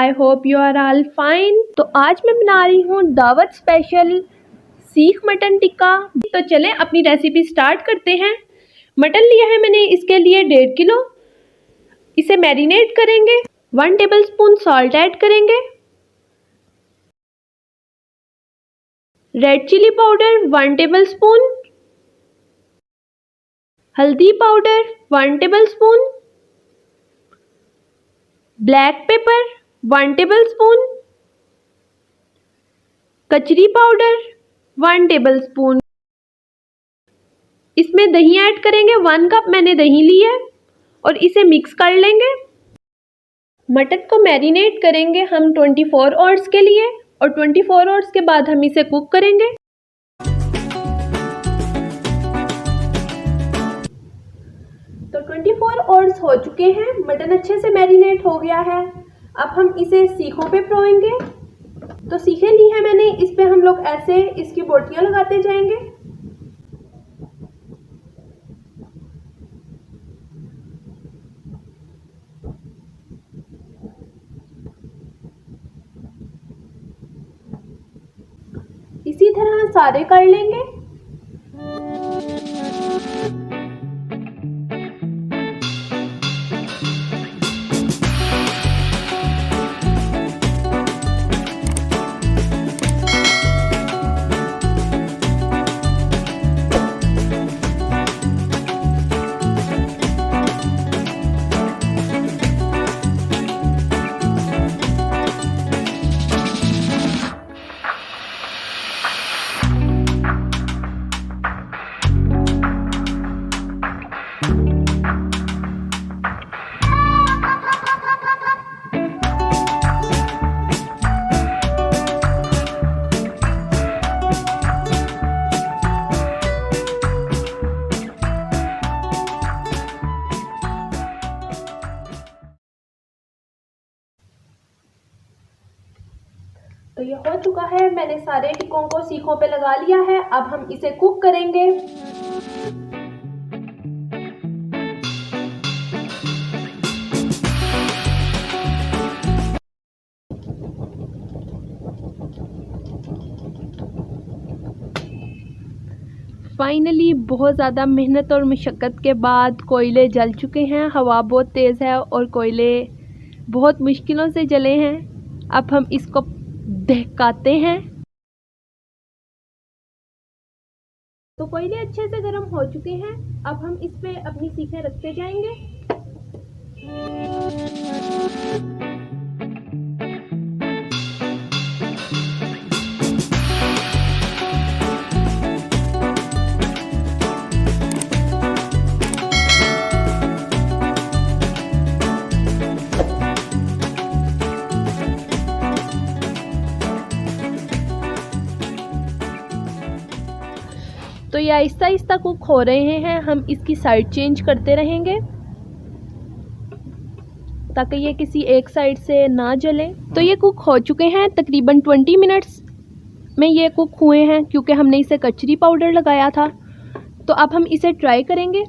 I hope you are all fine. तो आज मैं बना रही हूँ दावत स्पेशल सीख मटन टिक्का। तो चलें अपनी रेसिपी स्टार्ट करते हैं। मटन लिया है मैंने, इसके लिए 1.5 किलो। इसे मैरिनेट करेंगे। 1 टेबलस्पून सॉल्ट ऐड करेंगे। रेड चिली पाउडर 1 टेबलस्पून, हल्दी powder 1 tablespoon, black pepper 1 tablespoon, कचरी पाउडर 1 टेबलस्पून। इसमें दही ऐड करेंगे। 1 कप मैंने दही ली है और इसे मिक्स कर लेंगे। मटन को मैरिनेट करेंगे हम 24 आवर्स के लिए और 24 आवर्स के बाद हम इसे कुक करेंगे। तो 24 आवर्स हो चुके हैं, मटन अच्छे से मैरिनेट हो गया है। अब हम इसे सीखों पे परोएंगे। तो सीखें ली है मैंने, इस पे हम लोग ऐसे इसकी बोटियां लगाते जाएंगे। इसी तरह सारे कर लेंगे। तो ये हो चुका है, मैंने सारे टिक्कों को सीखों पे लगा लिया है। अब हम इसे कुक करेंगे। फाइनली बहुत ज़्यादा मेहनत और मशक्क़त के बाद कोयले जल चुके हैं। हवा बहुत तेज़ है और कोयले बहुत मुश्किलों से जले हैं। अब हम इसको दहकाते हैं। तो कोयले अच्छे से गर्म हो चुके हैं। अब हम इस पे अपनी सीखें रखते जाएंगे। तो ये आहिस्ता आहिस्ता कुक हो रहे हैं। हम इसकी साइड चेंज करते रहेंगे ताकि ये किसी एक साइड से ना जले। तो ये कुक हो चुके हैं, तकरीबन 20 मिनट्स में ये कुक हुए हैं क्योंकि हमने इसे कचरी पाउडर लगाया था। तो अब हम इसे ट्राई करेंगे।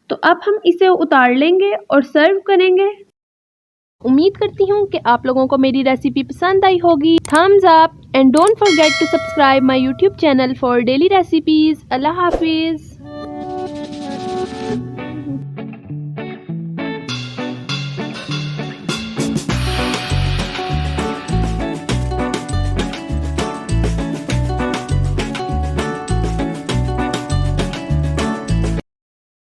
तो अब हम इसे उतार लेंगे और सर्व करेंगे। उम्मीद करती हूँ कि आप लोगों को मेरी रेसिपी पसंद आई होगी। Thumbs up and don't forget to subscribe my YouTube channel for daily recipes. Allah हाफिज़।